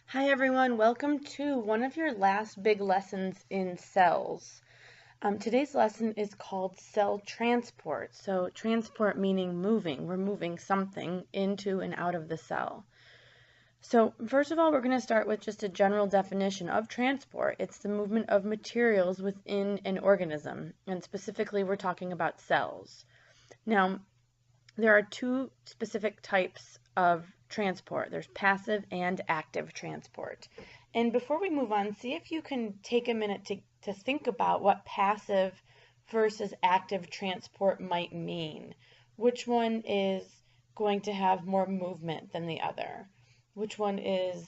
Hi everyone, welcome to one of your last big lessons in cells. Today's lesson is called cell transport. So transport meaning moving. We're moving something into and out of the cell. So first of all, we're going to start with just a general definition of transport. It's the movement of materials within an organism, and specifically we're talking about cells. Now, there are two specific types of transport. There's passive and active transport. And before we move on, see if you can take a minute to think about what passive versus active transport might mean. Which one is going to have more movement than the other? Which one is,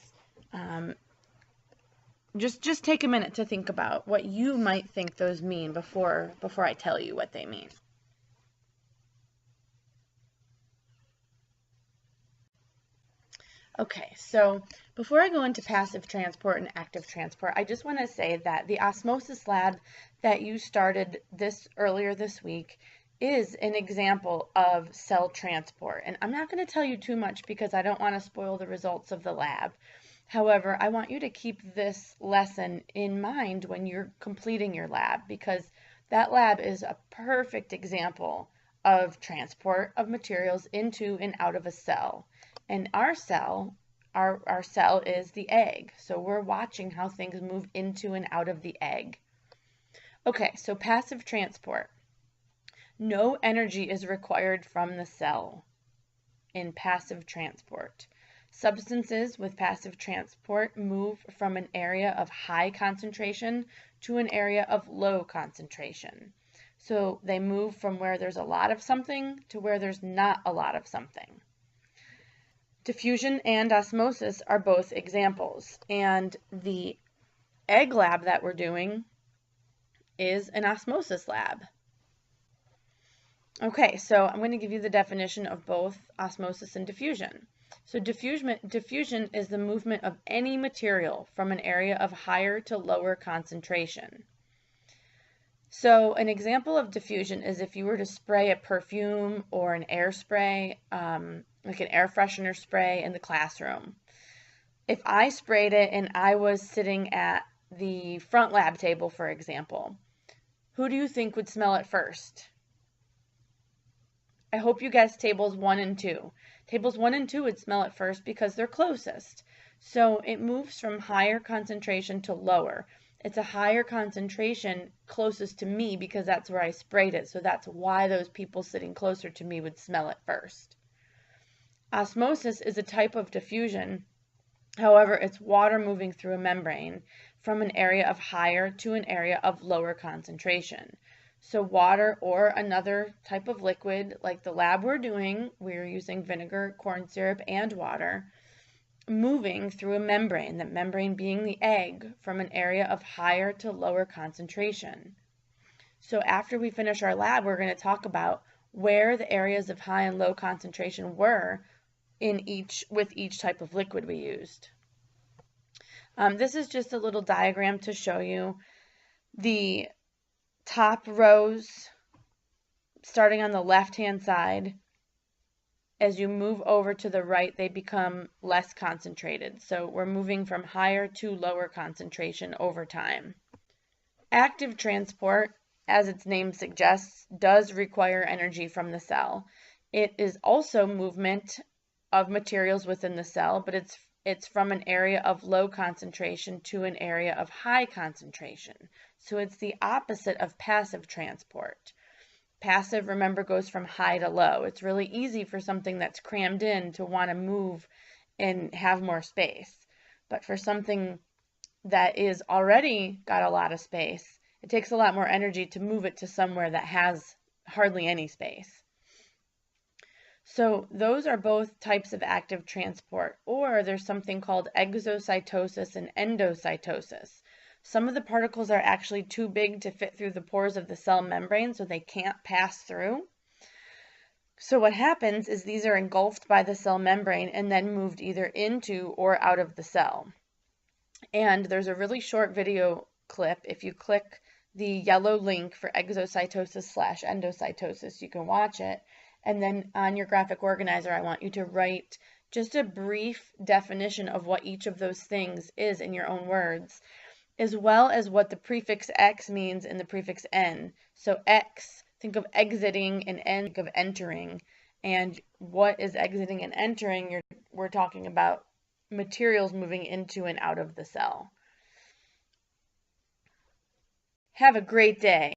just take a minute to think about what you might think those mean before I tell you what they mean. Okay, so before I go into passive transport and active transport, I just want to say that the osmosis lab that you started earlier this week is an example of cell transport. And I'm not going to tell you too much because I don't want to spoil the results of the lab. However, I want you to keep this lesson in mind when you're completing your lab because that lab is a perfect example of transport of materials into and out of a cell. And our cell is the egg. So we're watching how things move into and out of the egg. Okay, so passive transport. No energy is required from the cell in passive transport. Substances with passive transport move from an area of high concentration to an area of low concentration. So they move from where there's a lot of something to where there's not a lot of something. Diffusion and osmosis are both examples, and the egg lab that we're doing is an osmosis lab. Okay, so I'm going to give you the definition of both osmosis and diffusion. So diffusion is the movement of any material from an area of higher to lower concentration. So an example of diffusion is if you were to spray a perfume or an air spray, like an air freshener spray in the classroom. If I sprayed it and I was sitting at the front lab table, for example, who do you think would smell it first? I hope you guessed tables 1 and 2. Tables 1 and 2 would smell it first because they're closest. So it moves from higher concentration to lower. It's a higher concentration closest to me because that's where I sprayed it. So that's why those people sitting closer to me would smell it first. Osmosis is a type of diffusion. However, it's water moving through a membrane from an area of higher to an area of lower concentration. So water or another type of liquid, like the lab we're using vinegar, corn syrup, and water, moving through a membrane, that membrane being the egg, from an area of higher to lower concentration. So after we finish our lab, we're going to talk about where the areas of high and low concentration were with each type of liquid we used. This is just a little diagram to show you the top rows starting on the left-hand side. As you move over to the right, they become less concentrated. So we're moving from higher to lower concentration over time. Active transport, as its name suggests, does require energy from the cell. It is also movement of materials within the cell, but it's from an area of low concentration to an area of high concentration. So it's the opposite of passive transport. Passive, remember, goes from high to low. It's really easy for something that's crammed in to want to move and have more space. But for something that is already got a lot of space, it takes a lot more energy to move it to somewhere that has hardly any space. So those are both types of active transport, or there's something called exocytosis and endocytosis. Some of the particles are actually too big to fit through the pores of the cell membrane, so they can't pass through. So what happens is these are engulfed by the cell membrane and then moved either into or out of the cell. And there's a really short video clip. If you click the yellow link for exocytosis/endocytosis, you can watch it. And then on your graphic organizer, I want you to write just a brief definition of what each of those things is in your own words, as well as what the prefix X means in the prefix N. So X, think of exiting, and N, think of entering. And what is exiting and entering? We're talking about materials moving into and out of the cell. Have a great day.